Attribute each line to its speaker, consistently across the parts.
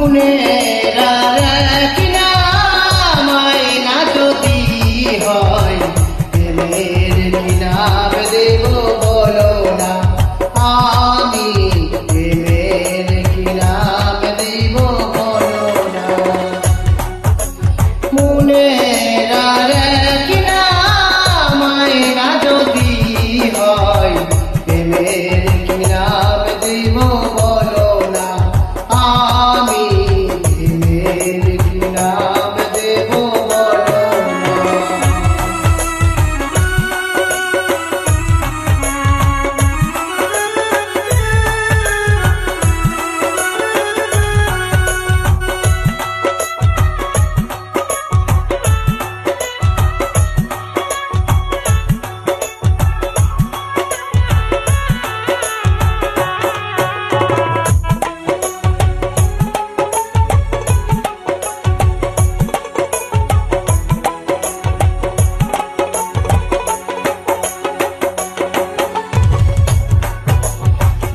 Speaker 1: মুনেরা কিনা মায়না যদি হয় প্রেমের কিনাব দেব বলো না আমি প্রেমের কিনাব দেব বলো না মুনেরা কিনা মায়না যদি হয় প্রেমের কিনাব দেব বলো না আমি প্রেমের কিনাব দেব বলো না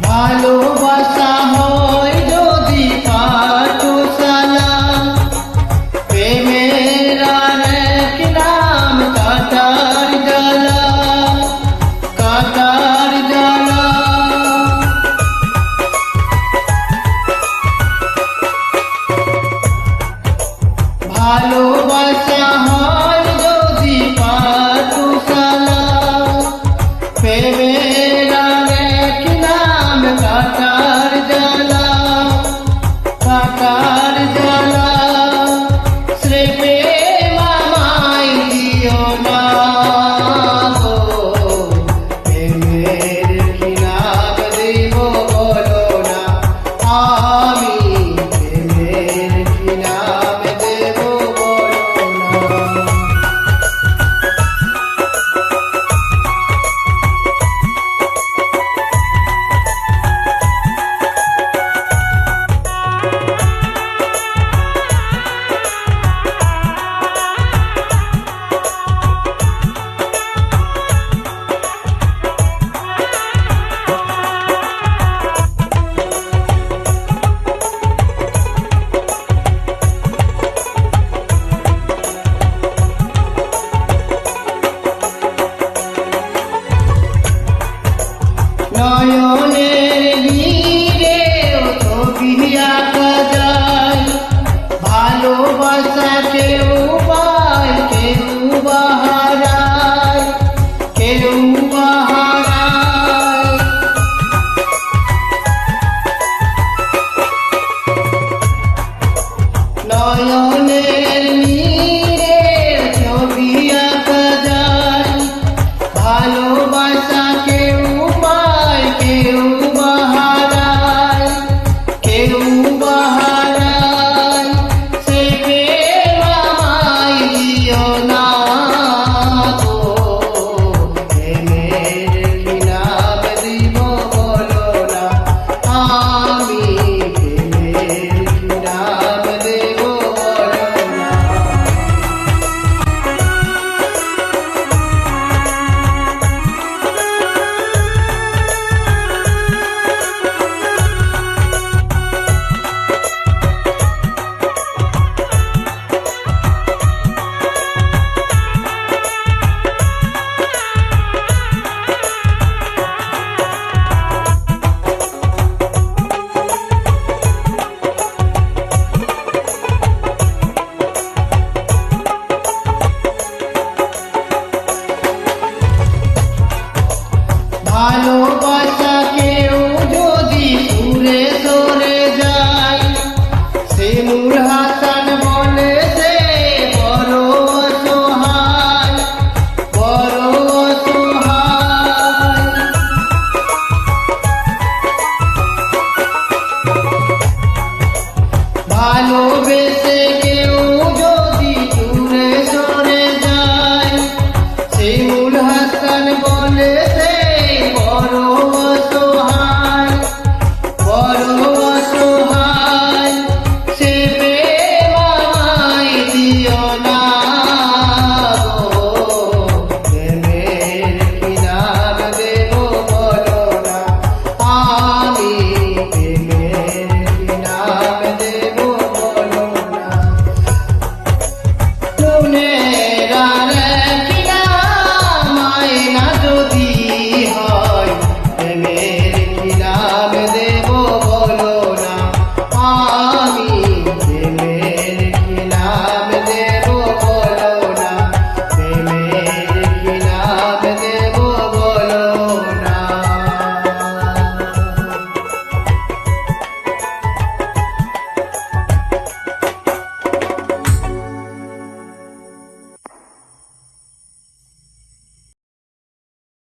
Speaker 1: ভালোবাসা হয় যদি পাঠশালা প্রেমের আরেক নাম কাটার জ্বালা কাটার জ্বালা ভালোবাসা হয় যদি পাঠশালা প্রেমের আরেক নাম কাটার জ্বালা কাটার জ্বালা শ্রী প্রেম আমায় দিও না গো প্রেমের কিনাব দেব বলো না আমি প্রেমের কিনাব দেব বলো না নয়নের নীরেও ছবি আঁকা যায় ভালোবাসা কেউ পায় কেউ বাহারায় কেউ বাহারায় নয়নের নীরেও ছবি আঁকা যায় ভালোবাসা কেউ কেউ বাহারায় কেউ বাহারায় সে প্রেম আমায় দিও না গো প্রেমের কিনাব দিব বলো না আমি প্রেমের কিনাব দেব বলো না ভালোবাসা কেউ যদি সুরে সরে যায় শিমুল হাসান বলে সে বড় অসহায় বড় অসহায় ভালো